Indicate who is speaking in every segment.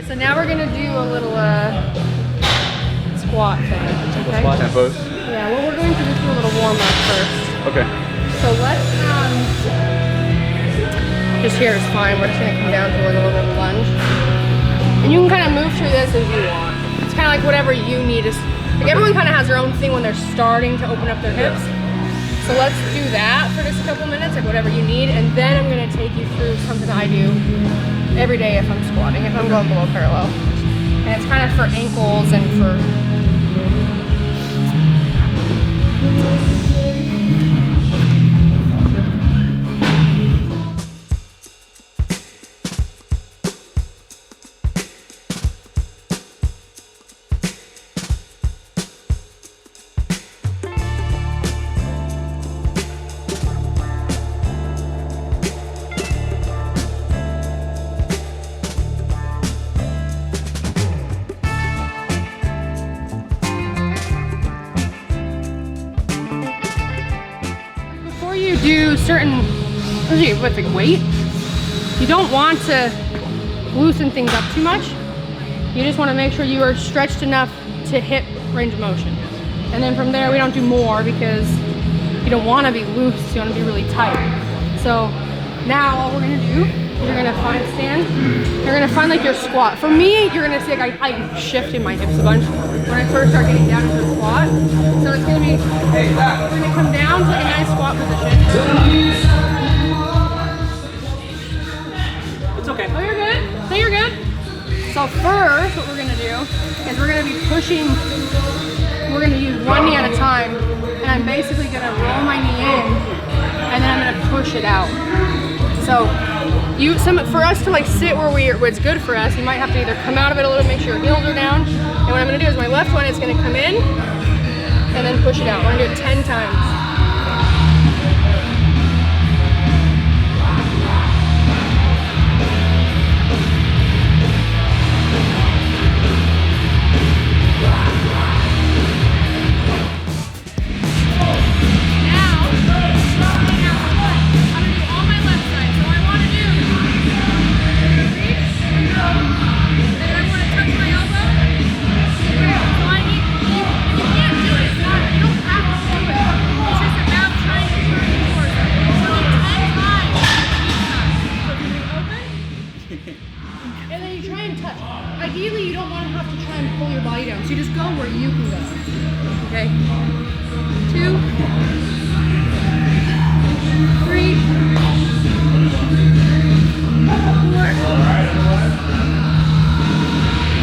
Speaker 1: right, so now we're gonna do a little squat thing. Okay?
Speaker 2: Squat tempos.
Speaker 1: Yeah, well, we're going to just do a little warm up first.
Speaker 2: Okay.
Speaker 1: So let's just here is fine. We're just gonna come down to like a little bit of lunge, and you can kind of move through this as you want. It's kind of like whatever you need. Like everyone kind of has their own thing when they're starting to open up their hips. So let's do that for just a couple minutes, like whatever you need, and then I'm gonna take you through something I do every day if I'm squatting, if I'm going below parallel. And it's kind of for ankles and for do certain, especially with the weight, you don't want to loosen things up too much. You just want to make sure you are stretched enough to hit range of motion. And then from there, we don't do more because you don't want to be loose, you want to be really tight. So now all we're going to do is you're going to find stand, you're going to find like your squat. For me, you're going to see like I shifted my hips a bunch when I first start getting down into the squat. So it's going to be, we're going to come down to like a nice squat position.
Speaker 2: It's okay.
Speaker 1: Oh, you're good? No, you're good. So first, what we're going to do is we're going to be pushing, we're going to use one knee at a time, and I'm basically going to roll my knee in, and then I'm going to push it out. So for us to like sit where it's good for us, you might have to either come out of it a little, make sure your heels are down, and what I'm going to do is my left one is going to come in, and then push it out. We're going to do it 10 times. Ideally, you don't want to have to try and pull your body down, so you just go where you can go. Okay? 2, 3, 4.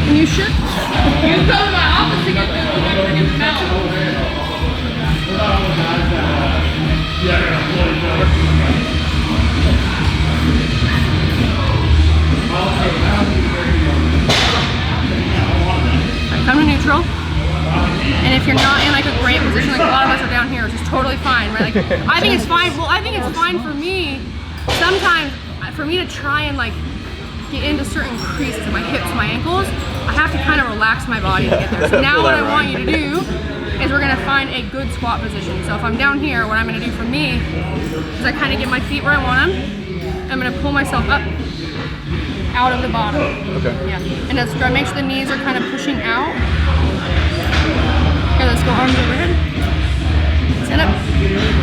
Speaker 1: And you should. You go to my office to get this freaking mouth. Come to neutral, and if you're not in like a great position, like a lot of us are down here, which is totally fine, right? Like, I think it's fine. Well, I think it's fine for me. Sometimes, for me to try and like get into certain creases in my hips, my ankles, I have to kind of relax my body to get there. So now what I want you to do is we're gonna find a good squat position. So if I'm down here, what I'm gonna do for me is I kind of get my feet where I want them. I'm gonna pull myself up out of the bottom.
Speaker 2: Okay.
Speaker 1: Yeah. And just make sure the knees are kind of pushing out. Okay, let's go arms overhead. Stand up. Good.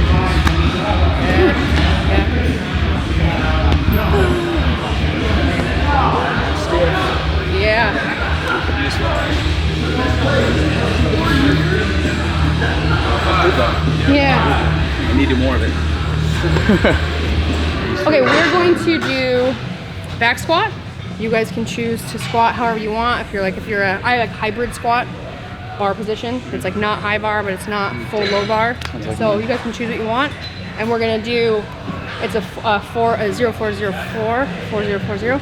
Speaker 1: Yeah. Yeah.
Speaker 2: I needed more of it.
Speaker 1: Okay, we're going to do back squat. You guys can choose to squat however you want. I like hybrid squat bar position. It's like not high bar, but it's not full low bar. So you guys can choose what you want. And we're gonna do, it's a 0404, 4040,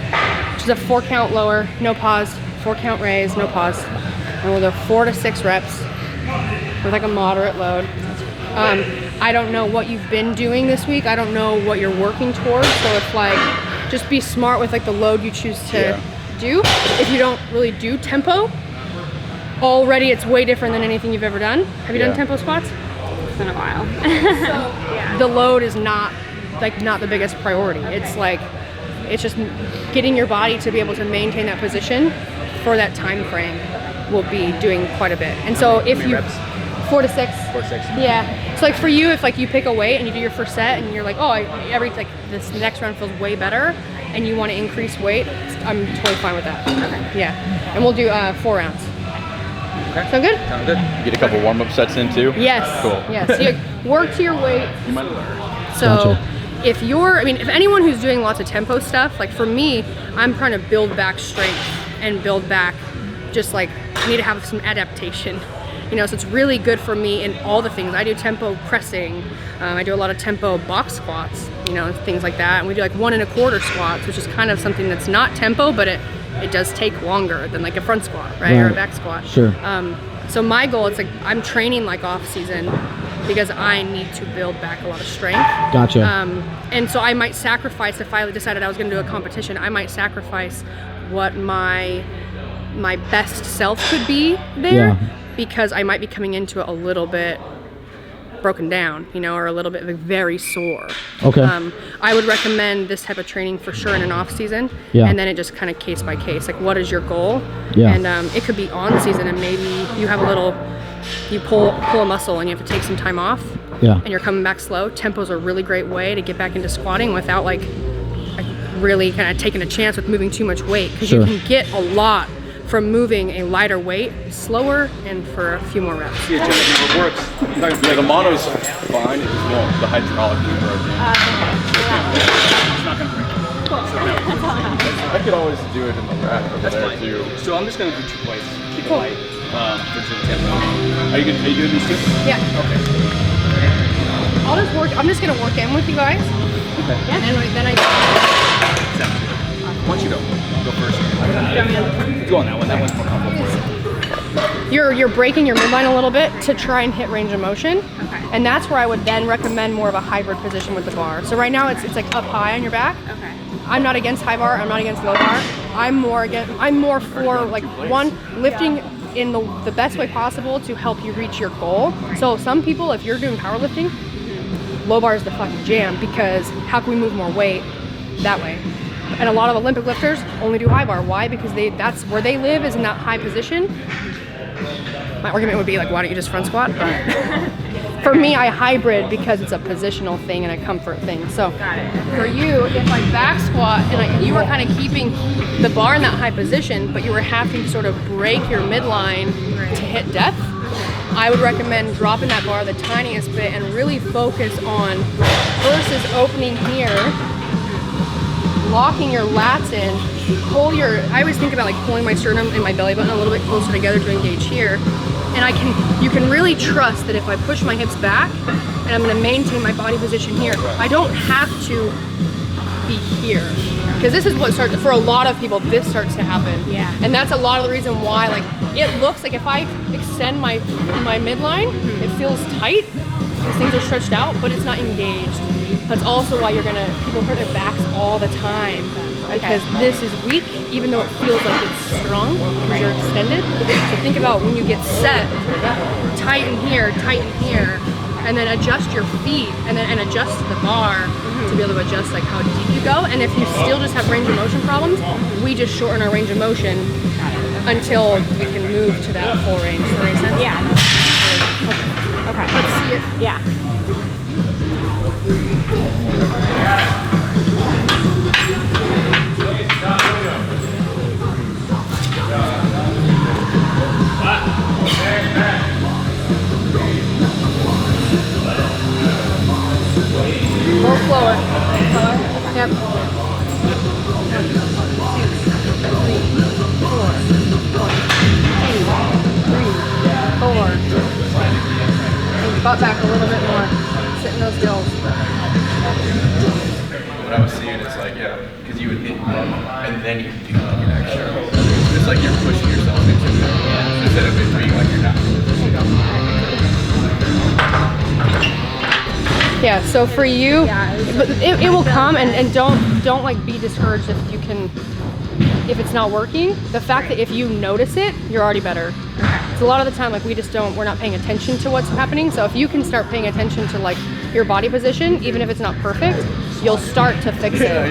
Speaker 1: which is a 4 count lower, no pause, 4 count raise, no pause. And we'll do 4 to 6 reps with like a moderate load. I don't know what you've been doing this week. I don't know what you're working towards. So if like, just be smart with like the load you choose to do. If you don't really do tempo, already it's way different than anything you've ever done. Have you done tempo squats?
Speaker 3: It's been a while.
Speaker 1: So the load is not the biggest priority. It's like, it's just getting your body to be able to maintain that position for that time frame will be doing quite a bit. And so if you reps? 4 to 6.
Speaker 2: 4 to 6.
Speaker 1: Yeah. So like for you, if like you pick a weight and you do your first set and you're like, oh, this next round feels way better, and you want to increase weight, I'm totally fine with that. Okay. Yeah. And we'll do 4 rounds. Okay. Sound good?
Speaker 2: Sound good. You get a couple warm-up sets in too?
Speaker 1: Yes.
Speaker 2: Cool.
Speaker 1: Yes. So you work to your weight.
Speaker 2: You might learn.
Speaker 1: So if anyone who's doing lots of tempo stuff, like for me, I'm trying to build back strength and build back just like, I need to have some adaptation. You know, so it's really good for me in all the things. I do tempo pressing. I do a lot of tempo box squats, you know, things like that. And we do like 1 1/4 squats, which is kind of something that's not tempo, but it does take longer than like a front squat, right? Or a back squat.
Speaker 3: Sure.
Speaker 1: So my goal, it's like I'm training like off season because I need to build back a lot of strength.
Speaker 3: Gotcha.
Speaker 1: And so I might sacrifice, if I decided I was going to do a competition, I might sacrifice what my best self could be there. Yeah. Because I might be coming into it a little bit broken down, you know, or a little bit very sore.
Speaker 3: Okay.
Speaker 1: I would recommend this type of training for sure in an off season.
Speaker 3: Yeah.
Speaker 1: And then it just kind of case by case, like what is your goal?
Speaker 3: Yeah.
Speaker 1: And it could be on season and maybe you have you pull a muscle and you have to take some time off.
Speaker 3: Yeah.
Speaker 1: And you're coming back slow. Tempo's a really great way to get back into squatting without like really kind of taking a chance with moving too much weight, because you can get a lot from moving a lighter weight slower and for a few more reps.
Speaker 2: See, it works. The mono's fine. It's more the hydraulic motor. It's not going to break. I could always do it in the rack over there too. So I'm just going to do 2 plates. Keep it light for the tempo. Are you doing these too?
Speaker 1: Yeah.
Speaker 2: Okay.
Speaker 1: I'm just going to work in with you guys.
Speaker 2: Okay.
Speaker 1: And then I
Speaker 2: Once you go first. Go on that one. That one's more comfortable for you.
Speaker 1: You're breaking your midline a little bit to try and hit range of motion. Okay. And that's where I would then recommend more of a hybrid position with the bar. So right now it's like up high on your back. Okay. I'm not against high bar. I'm not against low bar. I'm more for like lifting in the best way possible to help you reach your goal. So some people, if you're doing powerlifting, low bar is the fucking jam, because how can we move more weight that way? And a lot of Olympic lifters only do high bar. Why? Because that's where they live, is in that high position. My argument would be like, why don't you just front squat? For me, I hybrid because it's a positional thing and a comfort thing. So for you, if I back squat and you were kind of keeping the bar in that high position, but you were having to sort of break your midline to hit depth, I would recommend dropping that bar the tiniest bit and really focus on versus opening here, locking your lats in, I always think about like pulling my sternum and my belly button a little bit closer together to engage here. And you can really trust that if I push my hips back and I'm gonna maintain my body position here, I don't have to be here. Because this is what for a lot of people, this starts to happen. Yeah. And that's a lot of the reason why, like, it looks like if I extend my midline, it feels tight, because things are stretched out, but it's not engaged. That's also why people hurt their backs all the time, because this is weak, even though it feels like it's strong, because you're extended. So think about when you get set, tighten here, and then adjust your feet, and adjust the bar to be able to adjust like how deep you go. And if you still just have range of motion problems, we just shorten our range of motion until we can move to that full range. Does that make sense?
Speaker 4: Yeah.
Speaker 1: Okay. Let's see it.
Speaker 4: Yeah.
Speaker 1: A little slower. Yep. 1, 2, 3, 4. 1, 2, 3, 4. And butt back a little bit more. Sit in those heels.
Speaker 2: What I was seeing is like, because you would hit and then you do like an extra. It's like you're pushing yourself into it instead of it being like you're not.
Speaker 1: Yeah, so for you, it will come, and don't like be discouraged if it's not working. The fact that if you notice it, you're already better. So a lot of the time, like we're not paying attention to what's happening. So if you can start paying attention to like your body position, even if it's not perfect, you'll start to fix it.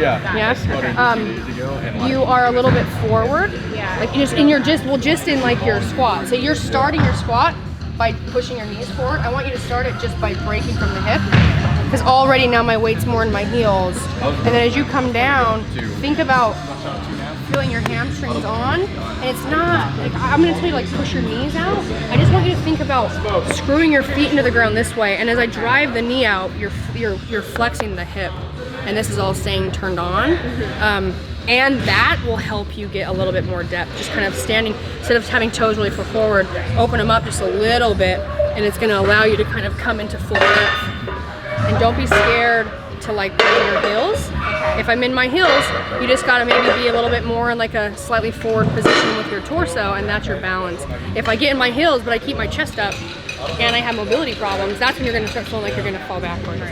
Speaker 1: You are a little bit forward, like just in your squat. So you're starting your squat by pushing your knees forward. I want you to start it just by breaking from the hip, because already now my weight's more in my heels. And then as you come down, think about feeling your hamstrings on, and it's not like I'm gonna tell you like push your knees out. I just want you to think about screwing your feet into the ground this way, and as I drive the knee out, you're flexing the hip, and this is all staying turned on. And that will help you get a little bit more depth, just kind of standing, instead of having toes really for forward, open them up just a little bit, and it's gonna allow you to kind of come into full depth. And don't be scared to like be in your heels. If I'm in my heels, you just gotta maybe be a little bit more in like a slightly forward position with your torso, and that's your balance. If I get in my heels, but I keep my chest up, and I have mobility problems, that's when you're gonna start feeling like you're gonna fall backwards.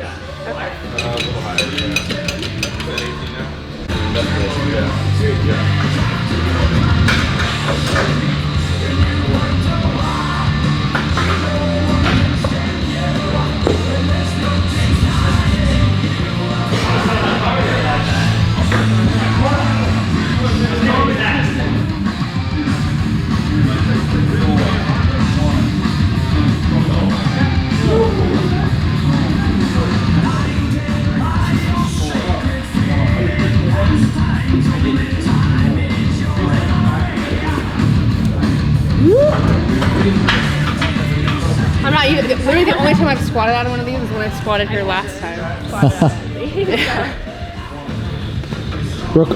Speaker 1: I'm not even, literally the only time I've squatted out of one of these is when I squatted here last time.
Speaker 3: Brooke,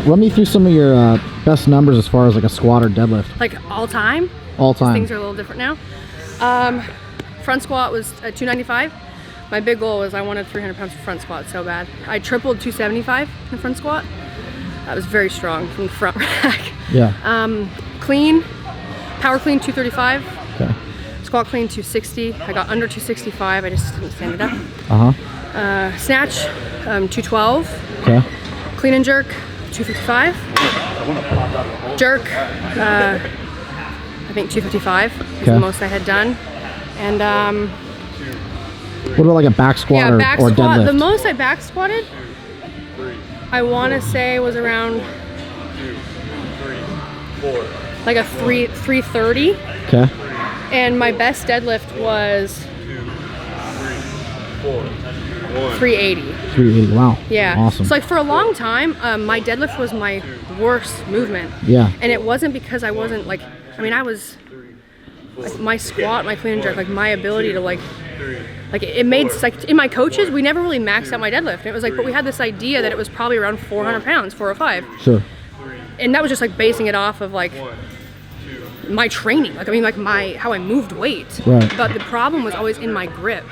Speaker 3: run me through some of your best numbers as far as like a squat or deadlift.
Speaker 1: Like all time?
Speaker 3: All time.
Speaker 1: Things are a little different now. Front squat was 295. My big goal was I wanted 300 pounds for front squat so bad. I tripled 275 in the front squat. That was very strong from the front rack.
Speaker 3: Yeah.
Speaker 1: Clean, power clean 235.
Speaker 3: Okay.
Speaker 1: Squat clean 260. I got under 265. I just couldn't stand it up. Snatch 212.
Speaker 3: Okay.
Speaker 1: Clean and jerk 255. Jerk I think 255 is the most I had done. And
Speaker 3: what about like a back squat or
Speaker 1: squat,
Speaker 3: deadlift?
Speaker 1: the most I back squatted, I want to say was around like a 330.
Speaker 3: Okay.
Speaker 1: And my best deadlift was 380.
Speaker 3: 380. Wow.
Speaker 1: Yeah.
Speaker 3: Awesome.
Speaker 1: So like for a long time, my deadlift was my worst movement.
Speaker 3: Yeah.
Speaker 1: And it wasn't because I wasn't like, I mean, I was like my squat, my clean and jerk, like my ability to like it made, like in my coaches, we never really maxed out my deadlift. And it was like, but we had this idea that it was probably around 400 pounds, 405.
Speaker 3: Sure.
Speaker 1: And that was just like basing it off of like my training, like I mean, like how I moved weight.
Speaker 3: Right.
Speaker 1: But the problem was always in my grip,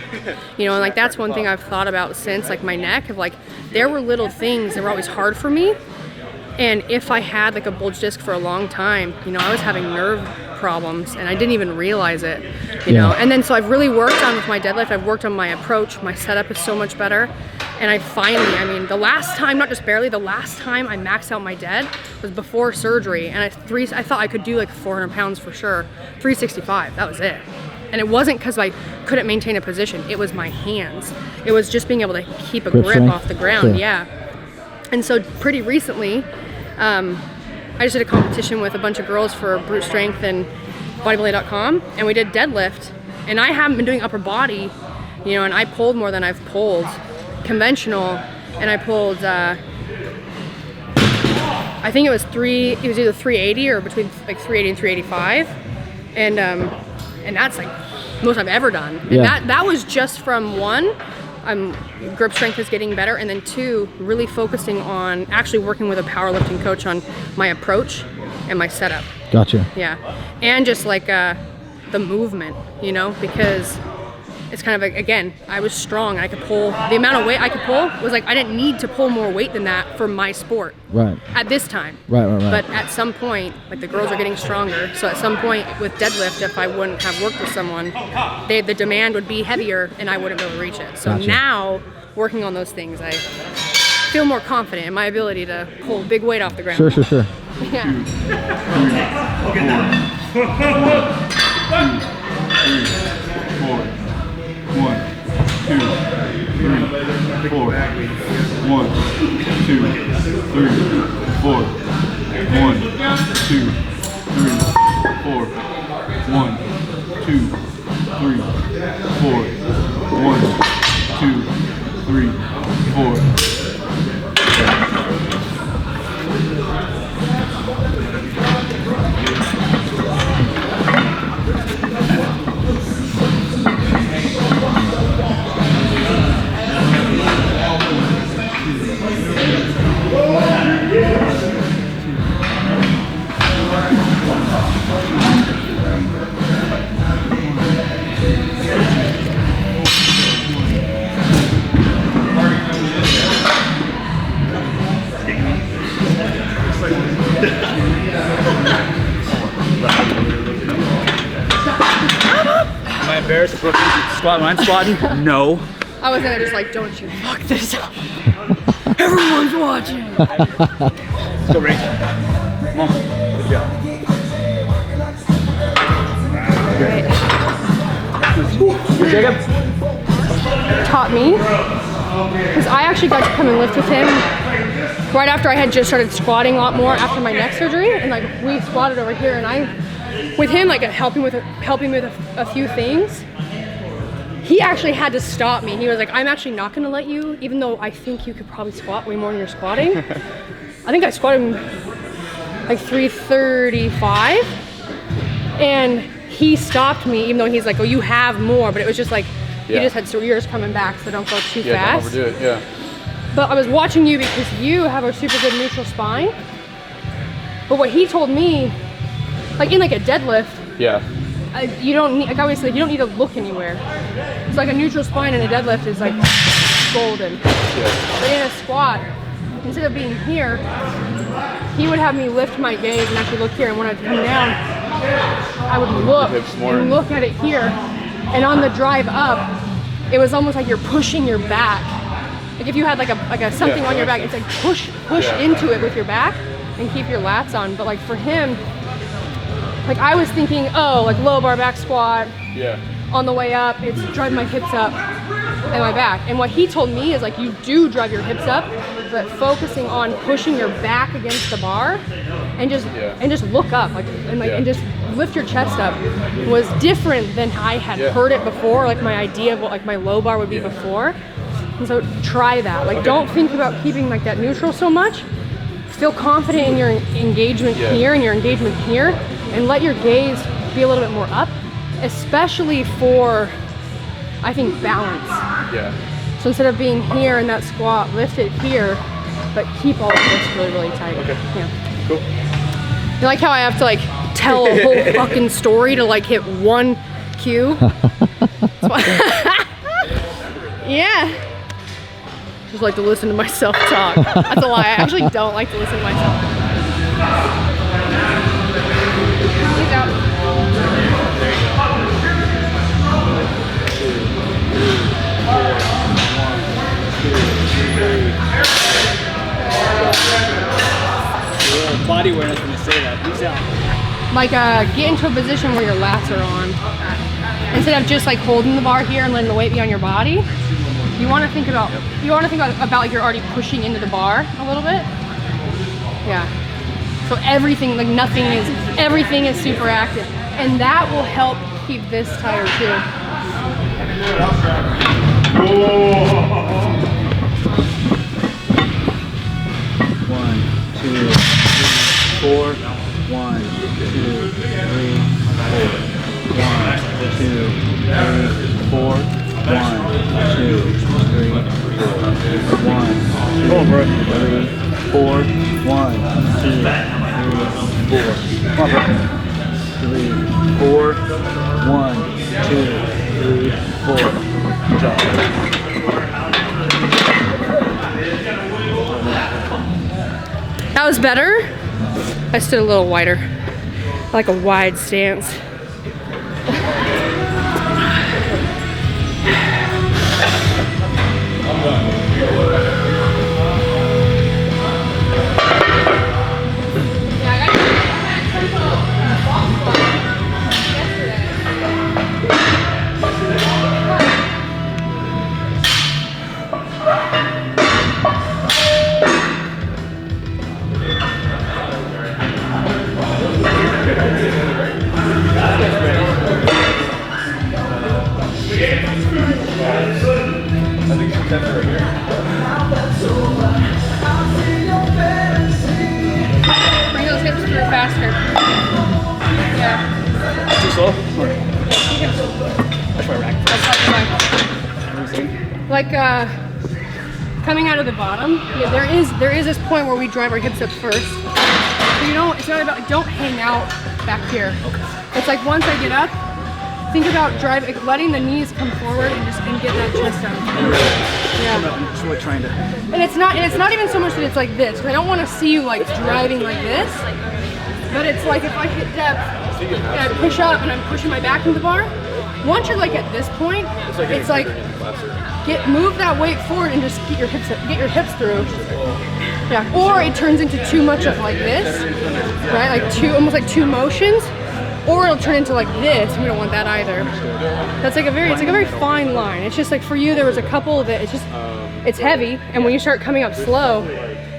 Speaker 1: you know, and like that's one thing I've thought about since, like my neck, of like there were little things that were always hard for me, and if I had like a bulge disc for a long time, you know, I was having nerve problems and I didn't even realize it, you know. And then so I've really worked on with my deadlift, I've worked on my approach, my setup is so much better. And I finally, I mean, the last time, not just barely, the last time I maxed out my dead was before surgery. And I thought I could do like 400 pounds for sure. 365, that was it. And it wasn't because I couldn't maintain a position. It was my hands. It was just being able to keep a grip off the ground, yeah. And so pretty recently, I just did a competition with a bunch of girls for Brute Strength and bodybuilding.com. And we did deadlift. And I haven't been doing upper body, you know, and I pulled more than I've pulled conventional, and I pulled I think it was either 380 or between like 380 and 385, and that's like most I've ever done. And that was just from one, grip strength is getting better, and then two, really focusing on actually working with a powerlifting coach on my approach and my setup.
Speaker 3: Gotcha.
Speaker 1: Yeah, and just like the movement, you know, because it's kind of like, again, I was strong. I could pull, the amount of weight I could pull was like, I didn't need to pull more weight than that for my sport.
Speaker 3: Right.
Speaker 1: At this time.
Speaker 3: Right.
Speaker 1: But at some point, like the girls are getting stronger. So at some point with deadlift, if I wouldn't have worked with someone, the demand would be heavier and I wouldn't be able to reach it. So now, working on those things, I feel more confident in my ability to pull big weight off the ground.
Speaker 3: Sure.
Speaker 1: Yeah.
Speaker 2: 1, Am I embarrassed if Brooke Ence squat when I'm squatting? No.
Speaker 1: I was gonna just like, don't you fuck this up. Everyone's watching.
Speaker 2: Let's go, Rachel. Come on. Good job.
Speaker 1: Right.
Speaker 2: Jacob?
Speaker 1: Taught me, because I actually got to come and lift with him right after I had just started squatting a lot more after my neck surgery, and like we squatted over here, and I, with him like helping me with a few things. He actually had to stop me. He was like, I'm actually not gonna let you, even though I think you could probably squat way more than you're squatting. I think I squatted like 335, and he stopped me, even though he's like, oh, you have more, but it was just like, you just had, so you're just coming back, so don't go too fast.
Speaker 2: Don't overdo it, yeah.
Speaker 1: But I was watching you because you have a super good neutral spine. But what he told me, like in like a deadlift, you don't need, like I always say, you don't need to look anywhere. It's like a neutral spine in a deadlift is like golden. But in a squat, instead of being here, he would have me lift my gaze and actually look here, and when I'd come down, I would look and look at it here. And on the drive up, it was almost like you're pushing your back. Like if you had like a something on your back, it's like push into it with your back and keep your lats on. But like for him, like I was thinking, oh, like low bar back squat. On the way up, it's drive my hips up and my back. And what he told me is like you do drive your hips up, but focusing on pushing your back against the bar and just look up, like and just lift your chest up was different than I had heard it before, like my idea of what like my low bar would be before. And so try that. Like don't think about keeping like that neutral so much. Feel confident in your engagement here and your engagement here, and let your gaze be a little bit more up, especially for, I think, balance. So instead of being here in that squat, lift it here, but keep all of this really, really tight.
Speaker 2: Cool.
Speaker 1: You like how I have to like tell a whole fucking story to like hit one cue? Yeah. Just like to listen to myself talk. That's a lie. I actually don't like to listen to myself. He's out.
Speaker 2: Body awareness when you say that. He's out.
Speaker 1: Like get into a position where your lats are on. Instead of just like holding the bar here and letting the weight be on your body, you want to think about like you're already pushing into the bar a little bit. Yeah. So everything, like everything is super active, and that will help keep this tighter too.
Speaker 2: 1, 2, 3, 4. 1, 2, 3, 4. 1, 2, 3, 4. 1, 2, 3, 4. 1, 2, 3, 4. 1, 2, 3, 4. Come on, bro. 3, 4. 1, 2, 3, 4. Good job.
Speaker 1: That was better. I stood a little wider. I like a wide stance. Bring those hips through faster. Yeah.
Speaker 2: Too slow?
Speaker 1: That's like coming out of the bottom. Yeah, there is this point where we drive our hips up first. So you don't. It's not about don't hang out back here.
Speaker 2: Okay.
Speaker 1: It's like once I get up, think about letting the knees come forward and get that chest up. Yeah.
Speaker 2: I'm just really trying to.
Speaker 1: And it's not even so much that it's like this. 'Cause I don't want to see you like driving like this. But it's like if I hit depth and I push up and I'm pushing my back into the bar. Once you're like at this point, it's like move that weight forward and just get your hips through. Yeah. Or it turns into too much of like this, right? Like almost like two motions. Or it'll turn into like this, and we don't want that either. That's like it's like a very fine line. It's just like for you, there was a couple that it's heavy, and when you start coming up slow,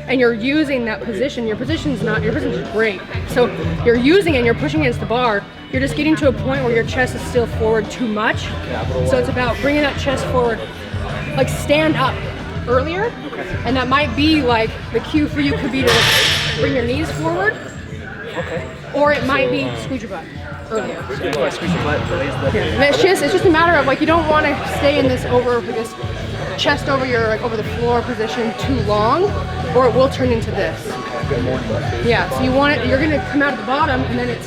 Speaker 1: and you're using that position, your position's great. So you're using it, and you're pushing against the bar, you're just getting to a point where your chest is still forward too much. So it's about bringing that chest forward, like stand up earlier, and that might be like the cue for you could be to bring your knees forward.
Speaker 2: Okay.
Speaker 1: Or it might be squeeze your butt earlier.
Speaker 2: Squeeze your butt, raise the
Speaker 1: Yeah. And it's just a matter of like you don't want to stay in this chest over over the floor position too long, or it will turn into this. Yeah. So you're gonna come out at the bottom, and then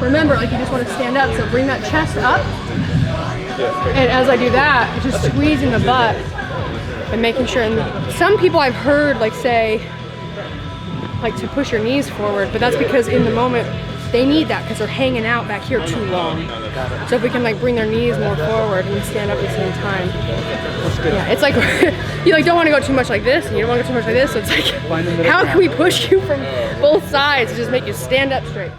Speaker 1: remember like you just want to stand up. So bring that chest up, and as I do that, just squeezing the butt and making sure. And some people I've heard like say. Like to push your knees forward, but that's because in the moment they need that because they're hanging out back here too long. So if we can like bring their knees more forward and stand up at the same time. Yeah, it's like you like don't want to go too much like this and you don't want to go too much like this. So it's like how can we push you from both sides to just make you stand up straight?